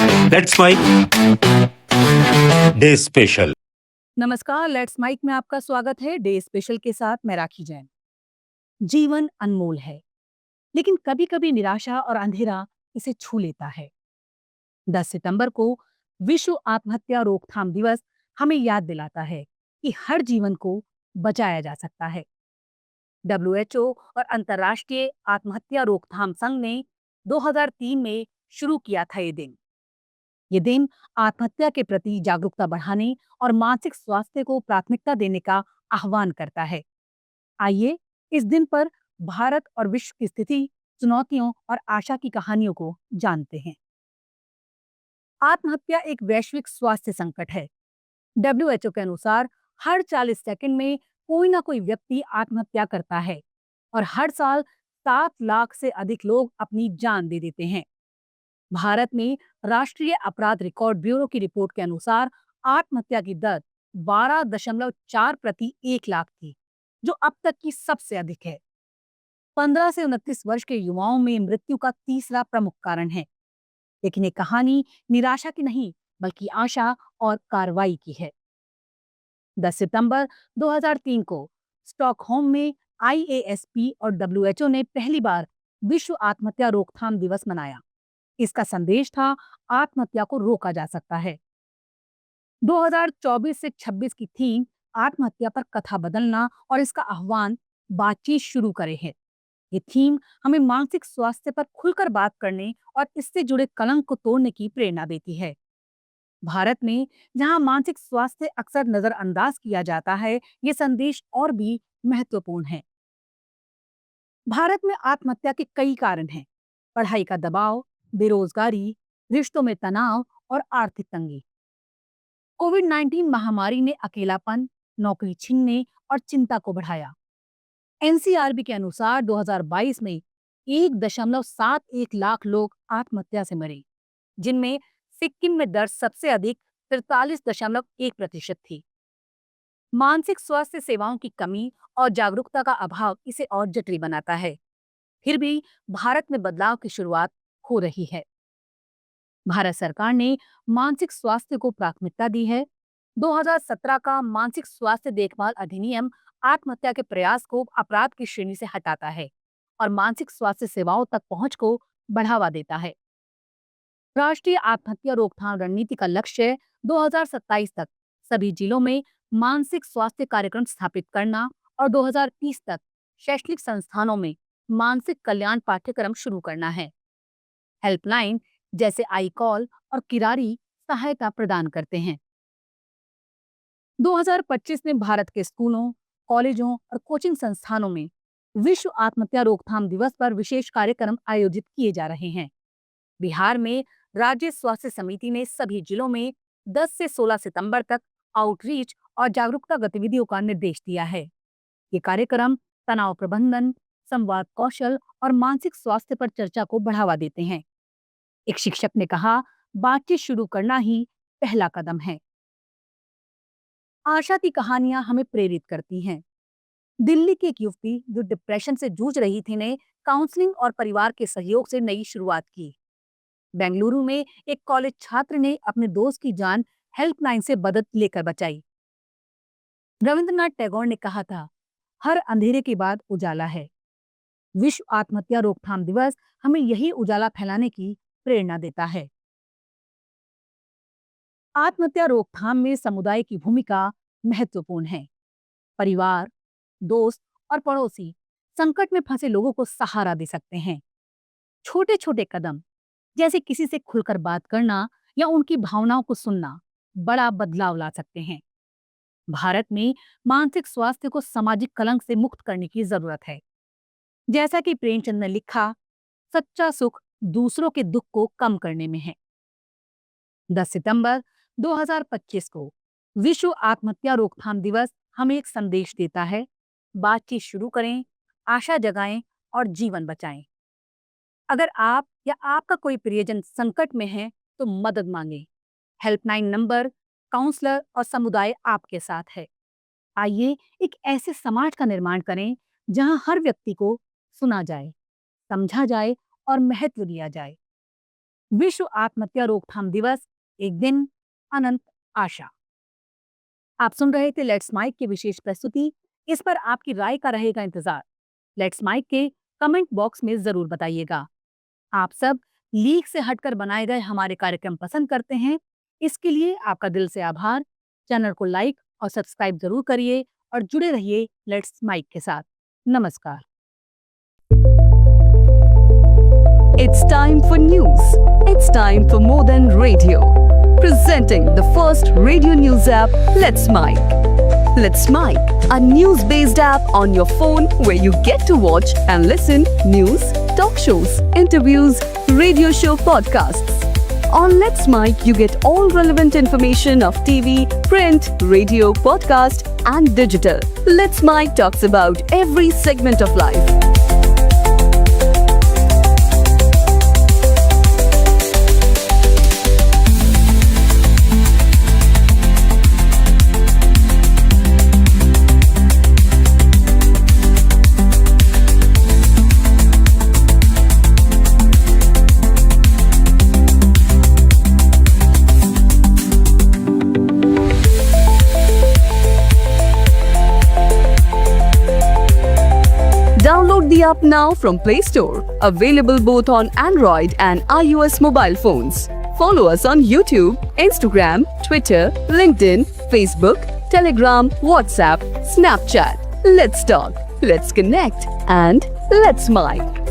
Let's mike day special. नमस्कार, let's mike में आपका स्वागत है। डे स्पेशल के साथ मैं राखी जैन। जीवन अनमोल है, लेकिन कभी-कभी निराशा और अंधेरा इसे छू लेता है। 10 सितंबर को विश्व आत्महत्या रोकथाम दिवस हमें याद दिलाता है कि हर जीवन को बचाया जा सकता है। डब्ल्यूएचओ और अंतर्राष्ट्रीय आत्महत्या रोकथाम संघ ने 2003 में शुरू किया था ये दिन आत्महत्या के प्रति जागरूकता बढ़ाने और मानसिक स्वास्थ्य को प्राथमिकता देने का आह्वान करता है। आइए इस दिन पर भारत और विश्व की स्थिति, चुनौतियों और आशा की कहानियों को जानते हैं। आत्महत्या एक वैश्विक स्वास्थ्य संकट है। डब्ल्यूएचओ के अनुसार हर 40 सेकंड में कोई ना कोई व्यक्ति आत्महत्या करता है और हर साल 7 लाख से अधिक लोग अपनी जान दे देते हैं। भारत में राष्ट्रीय अपराध रिकॉर्ड ब्यूरो की रिपोर्ट के अनुसार आत्महत्या की दर 12.4 प्रति 1 लाख थी, जो अब तक की सबसे अधिक है। 15 से 29 वर्ष के युवाओं में मृत्यु का तीसरा प्रमुख कारण है। लेकिन ये कहानी निराशा की नहीं, बल्कि आशा और कार्रवाई की है। 10 सितंबर 2003 को स्टॉकहोम में आईएएसपी और डब्ल्यूएचओ ने पहली बार विश्व आत्महत्या रोकथाम दिवस मनाया। इसका संदेश था, आत्महत्या को रोका जा सकता है। 2024 से 26 की थीम आत्महत्या पर कथा बदलना और इसका आह्वान बातचीत शुरू करें है। ये थीम हमें मानसिक स्वास्थ्य पर खुलकर बात करने और इससे जुड़े कलंक को तोड़ने की प्रेरणा देती है। भारत में जहां मानसिक स्वास्थ्य अक्सर नजरअंदाज किया जाता है, ये संदेश और भी महत्वपूर्ण है। भारत में आत्महत्या के कई कारण हैं। पढ़ाई का दबाव, बेरोजगारी, रिश्तों में तनाव और आर्थिक तंगी। कोविड-19 महामारी ने अकेलापन, नौकरी छीनने और चिंता को बढ़ाया। एनसीआरबी के अनुसार 2022 में 1.71 लाख लोग आत्महत्या से मरे, जिनमें सिक्किम में दर सबसे अधिक 43.1% थी। मानसिक स्वास्थ्य सेवाओं की कमी और जागरूकता का अभाव इसे और जटिल बनाता है। फिर भी भारत में बदलाव की शुरुआत हो रही है। भारत सरकार ने मानसिक स्वास्थ्य को प्राथमिकता दी है। 2017 का मानसिक स्वास्थ्य देखभाल अधिनियम आत्महत्या के प्रयास को अपराध की श्रेणी से हटाता है और मानसिक स्वास्थ्य सेवाओं तक पहुंच को बढ़ावा देता है। राष्ट्रीय आत्महत्या रोकथाम रणनीति का लक्ष्य 2027 तक सभी जिलों में मानसिक स्वास्थ्य कार्यक्रम स्थापित करना और 2030 तक शैक्षणिक संस्थानों में मानसिक कल्याण पाठ्यक्रम शुरू करना है। हेल्पलाइन जैसे आई कॉल और किरारी सहायता प्रदान करते हैं। 2025 में भारत के स्कूलों, कॉलेजों और कोचिंग संस्थानों में विश्व आत्महत्या रोकथाम दिवस पर विशेष कार्यक्रम आयोजित किए जा रहे हैं। बिहार में राज्य स्वास्थ्य समिति ने सभी जिलों में 10 से 16 सितंबर तक आउटरीच और जागरूकता गतिविधियों का निर्देश दिया है। ये कार्यक्रम तनाव प्रबंधन, संवाद कौशल और मानसिक स्वास्थ्य पर चर्चा को बढ़ावा देते हैं। एक शिक्षक ने कहा, बातचीत शुरू करना ही पहला कदम है। आशा की कहानियां हमें प्रेरित करती हैं। दिल्ली की एक युवती जो डिप्रेशन से जूझ रही थी ने काउंसलिंग और परिवार के सहयोग से नई शुरुआत की। बेंगलुरु में एक कॉलेज छात्र ने अपने दोस्त की जान हेल्पलाइन से मदद लेकर बचाई। रविंद्रनाथ टैगोर ने कहा था, हर अंधेरे के बाद उजाला है। विश्व आत्महत्या रोकथाम दिवस हमें यही उजाला फैलाने की प्रेरणा देता है। आत्महत्या रोकथाम में समुदाय की भूमिका महत्वपूर्ण है। परिवार, दोस्त और पड़ोसी संकट में फंसे लोगों को सहारा दे सकते हैं। छोटे छोटे कदम, जैसे किसी से खुलकर बात करना या उनकी भावनाओं को सुनना, बड़ा बदलाव ला सकते हैं। भारत में मानसिक स्वास्थ्य को सामाजिक कलंक से मुक्त करने की जरूरत है। जैसा कि प्रेमचंद ने लिखा, सच्चा सुख दूसरों के दुख को कम करने में है। 10 सितंबर 2025 को विश्व आत्महत्या रोकथाम दिवस हमें एक संदेश देता है, बातचीत शुरू करें, आशा जगाएं और जीवन बचाएं। अगर आप या आपका कोई प्रियजन संकट में है, तो मदद मांगे। हेल्पलाइन नंबर, काउंसलर और समुदाय आपके साथ है। आइए एक ऐसे समाज का निर्माण करें जहां हर व्यक्ति को सुना जाए, समझा जाए और महत्व दिया जाए। विश्व आत्महत्या रोकथाम दिवस, एक दिन अनंत आशा। आप सुन रहे थे लेट्स माइक की विशेष प्रस्तुति। इस पर आपकी राय का रहेगा इंतजार। लेट्स माइक के कमेंट बॉक्स में जरूर बताइएगा। आप सब लीक से हटकर बनाए गए हमारे कार्यक्रम पसंद करते हैं, इसके लिए आपका दिल से आभार। चैनल को लाइक और सब्सक्राइब जरूर करिए और जुड़े रहिए लेट्स माइक के साथ। नमस्कार। It's time for news. It's time for more than radio. Presenting the first radio news app, Let's Mic. Let's Mic, a news-based app on your phone where you get to watch and listen news, talk shows, interviews, radio show podcasts. On Let's Mic, you get all relevant information of TV, print, radio, podcast, and digital. Let's Mic talks about every segment of life. Download the app now from Play Store. Available both on Android and iOS mobile phones. Follow us on YouTube, Instagram, Twitter, LinkedIn, Facebook, Telegram, WhatsApp, Snapchat. Let's talk, let's connect, and let's mic.